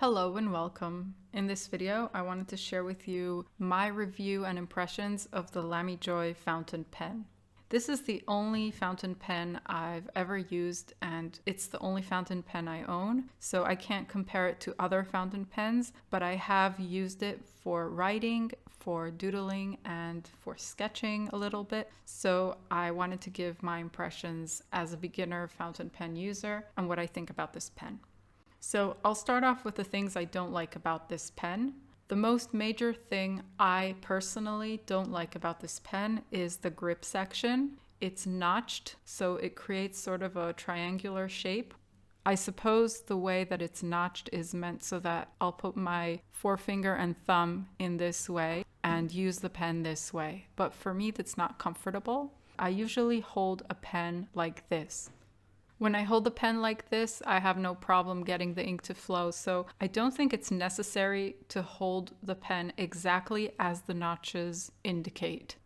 Hello and welcome. In this video, I wanted to share with you my review and impressions of the Lamy Joy fountain pen. This is the only fountain pen I've ever used, and it's the only fountain pen I own, so I can't compare it to other fountain pens, but I have used it for writing, for doodling, and for sketching a little bit, so I wanted to give my impressions as a beginner fountain pen user and what I think about this pen. So I'll start off with the things I don't like about this pen. The most major thing I personally don't like about this pen is the grip section. It's notched, so it creates sort of a triangular shape. I suppose the way that it's notched is meant so that I'll put my forefinger and thumb in this way and use the pen this way. But for me, that's not comfortable. I usually hold a pen like this. When I hold the pen like this, I have no problem getting the ink to flow, so I don't think it's necessary to hold the pen exactly as the notches indicate.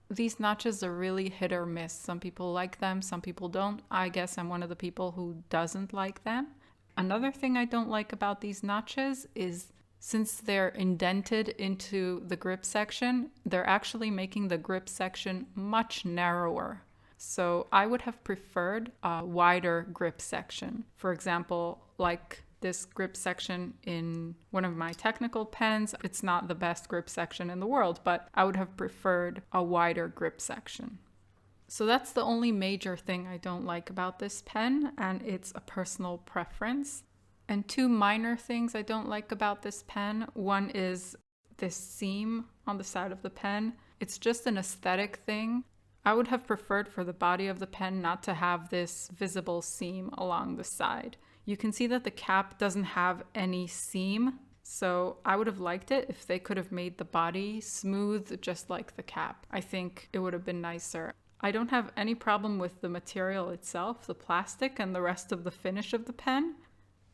These notches are really hit or miss. Some people like them, some people don't. I guess I'm one of the people who doesn't like them. Another thing I don't like about these notches is since they're indented into the grip section, they're actually making the grip section much narrower. So I would have preferred a wider grip section. For example, like this grip section in one of my technical pens. It's not the best grip section in the world, but I would have preferred a wider grip section. So that's the only major thing I don't like about this pen, and it's a personal preference. And two minor things I don't like about this pen. One is this seam on the side of the pen. It's just an aesthetic thing. I would have preferred for the body of the pen not to have this visible seam along the side. You can see that the cap doesn't have any seam, so I would have liked it if they could have made the body smooth just like the cap. I think it would have been nicer. I don't have any problem with the material itself, the plastic and the rest of the finish of the pen.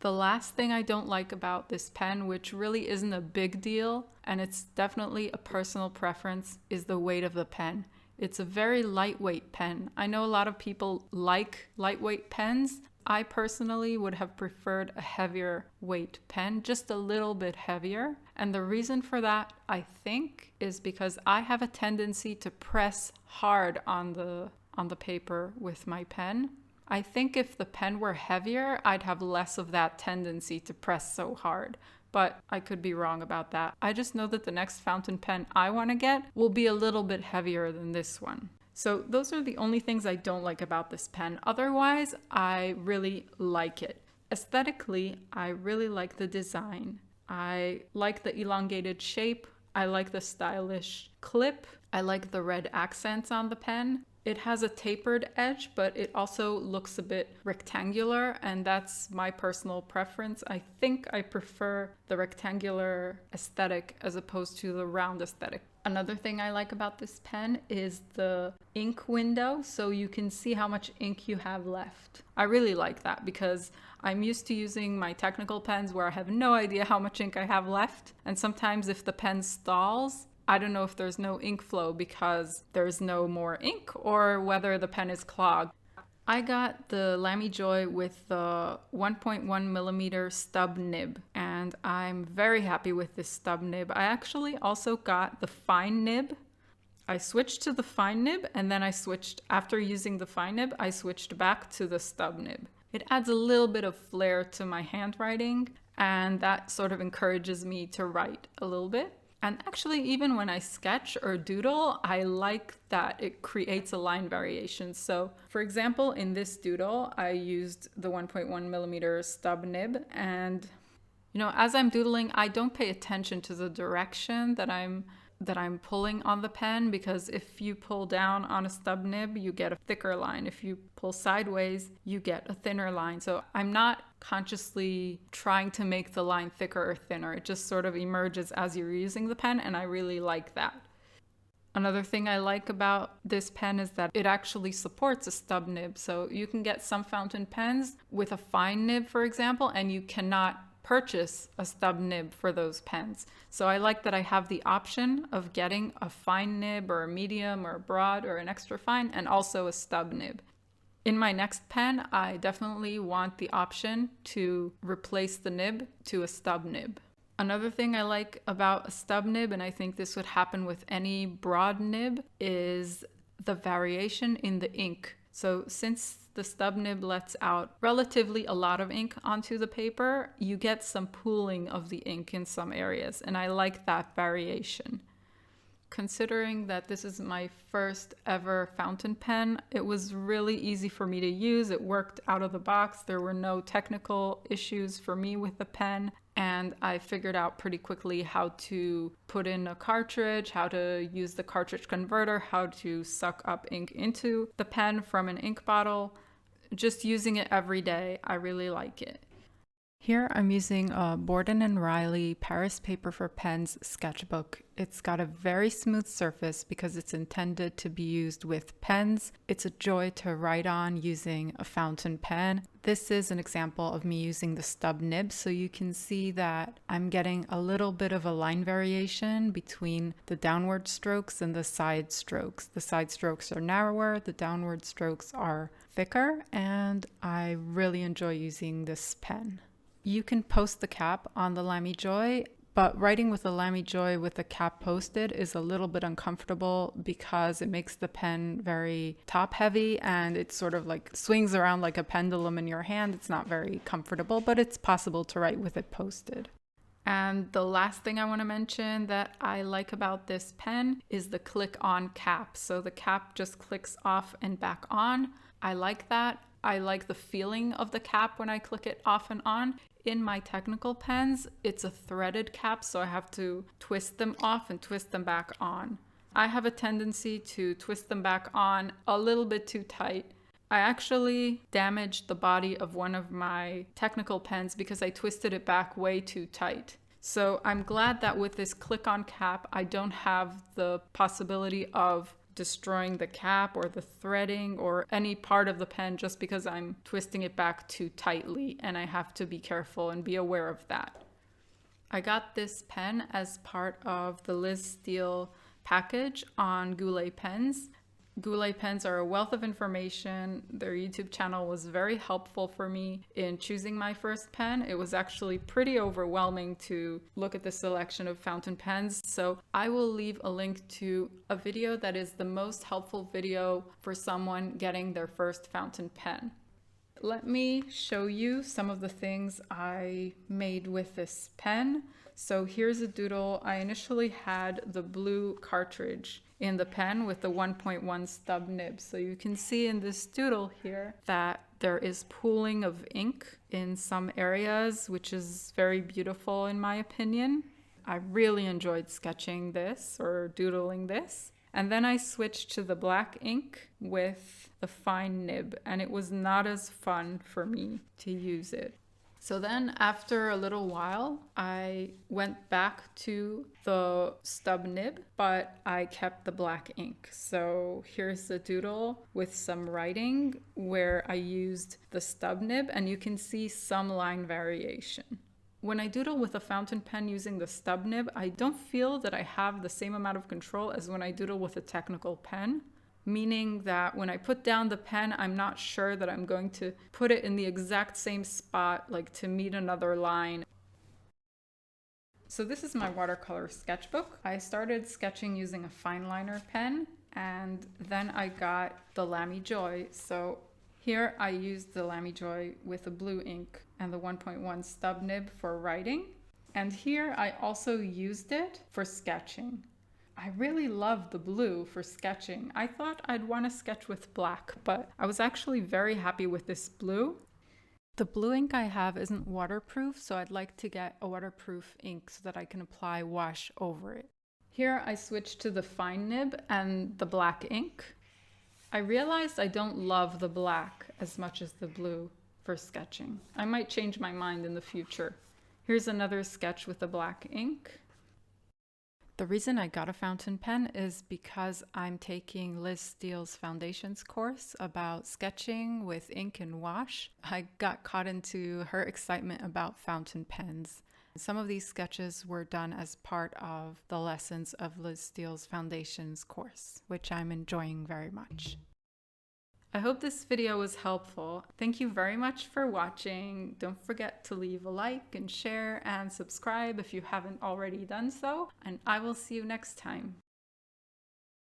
The last thing I don't like about this pen, which really isn't a big deal, and it's definitely a personal preference, is the weight of the pen. It's a very lightweight pen. I know a lot of people like lightweight pens. I personally would have preferred a heavier weight pen, just a little bit heavier. And the reason for that, I think, is because I have a tendency to press hard on the paper with my pen. I think if the pen were heavier, I'd have less of that tendency to press so hard. But I could be wrong about that. I just know that the next fountain pen I want to get will be a little bit heavier than this one. So those are the only things I don't like about this pen. Otherwise, I really like it. Aesthetically, I really like the design. I like the elongated shape. I like the stylish clip. I like the red accents on the pen. It has a tapered edge, but it also looks a bit rectangular, and that's my personal preference. I think I prefer the rectangular aesthetic as opposed to the round aesthetic. Another thing I like about this pen is the ink window, so you can see how much ink you have left. I really like that because I'm used to using my technical pens where I have no idea how much ink I have left, and sometimes if the pen stalls, I don't know if there's no ink flow because there's no more ink or whether the pen is clogged. I got the Lamy Joy with the 1.1 millimeter stub nib, and I'm very happy with this stub nib. I actually also got the fine nib. I switched to the fine nib, and then after using the fine nib, I switched back to the stub nib. It adds a little bit of flair to my handwriting, and that sort of encourages me to write a little bit. And actually, even when I sketch or doodle, I like that it creates a line variation. So for example, in this doodle, I used the 1.1 millimeter stub nib. And, as I'm doodling, I don't pay attention to the direction that I'm pulling on the pen, because if you pull down on a stub nib, you get a thicker line. If you pull sideways, you get a thinner line. So I'm not consciously trying to make the line thicker or thinner. It just sort of emerges as you're using the pen, and I really like that. Another thing I like about this pen is that it actually supports a stub nib. So you can get some fountain pens with a fine nib, for example, and you cannot purchase a stub nib for those pens. So I like that I have the option of getting a fine nib or a medium or a broad or an extra fine and also a stub nib. In my next pen, I definitely want the option to replace the nib to a stub nib. Another thing I like about a stub nib, and I think this would happen with any broad nib, is the variation in the ink. So since the stub nib lets out relatively a lot of ink onto the paper, you get some pooling of the ink in some areas, and I like that variation. Considering that this is my first ever fountain pen, it was really easy for me to use. It worked out of the box. There were no technical issues for me with the pen, and I figured out pretty quickly how to put in a cartridge, how to use the cartridge converter, how to suck up ink into the pen from an ink bottle. Just using it every day, I really like it. Here I'm using a Borden & Riley Paris Paper for Pens sketchbook. It's got a very smooth surface because it's intended to be used with pens. It's a joy to write on using a fountain pen. This is an example of me using the stub nib, so you can see that I'm getting a little bit of a line variation between the downward strokes and the side strokes. The side strokes are narrower, the downward strokes are thicker, and I really enjoy using this pen. You can post the cap on the Lamy Joy, but writing with the Lamy Joy with the cap posted is a little bit uncomfortable because it makes the pen very top heavy and it sort of like swings around like a pendulum in your hand. It's not very comfortable, but it's possible to write with it posted. And the last thing I want to mention that I like about this pen is the click-on cap. So the cap just clicks off and back on. I like that. I like the feeling of the cap when I click it off and on. In my technical pens, it's a threaded cap, so I have to twist them off and twist them back on. I have a tendency to twist them back on a little bit too tight. I actually damaged the body of one of my technical pens because I twisted it back way too tight. So I'm glad that with this click-on cap, I don't have the possibility of destroying the cap or the threading or any part of the pen just because I'm twisting it back too tightly, and I have to be careful and be aware of that. I got this pen as part of the Liz Steele package on Goulet Pens. Goulet Pens are a wealth of information. Their YouTube channel was very helpful for me in choosing my first pen. It was actually pretty overwhelming to look at the selection of fountain pens. So I will leave a link to a video that is the most helpful video for someone getting their first fountain pen. Let me show you some of the things I made with this pen. So here's a doodle. I initially had the blue cartridge in the pen with the 1.1 stub nib. So you can see in this doodle here that there is pooling of ink in some areas, which is very beautiful in my opinion. I really enjoyed sketching this or doodling this. And then I switched to the black ink with the fine nib, and it was not as fun for me to use it. So then after a little while, I went back to the stub nib, but I kept the black ink. So here's the doodle with some writing where I used the stub nib, and you can see some line variation. When I doodle with a fountain pen using the stub nib, I don't feel that I have the same amount of control as when I doodle with a technical pen. Meaning that when I put down the pen, I'm not sure that I'm going to put it in the exact same spot, like to meet another line. So this is my watercolor sketchbook. I started sketching using a fine liner pen, and then I got the Lamy Joy. So here I used the Lamy Joy with the blue ink and the 1.1 stub nib for writing. And here I also used it for sketching. I really love the blue for sketching. I thought I'd want to sketch with black, but I was actually very happy with this blue. The blue ink I have isn't waterproof, so I'd like to get a waterproof ink so that I can apply wash over it. Here I switched to the fine nib and the black ink. I realized I don't love the black as much as the blue for sketching. I might change my mind in the future. Here's another sketch with the black ink. The reason I got a fountain pen is because I'm taking Liz Steele's foundations course about sketching with ink and wash. I got caught into her excitement about fountain pens. Some of these sketches were done as part of the lessons of Liz Steele's foundations course, which I'm enjoying very much. I hope this video was helpful. Thank you very much for watching. Don't forget to leave a like and share and subscribe if you haven't already done so, and I will see you next time.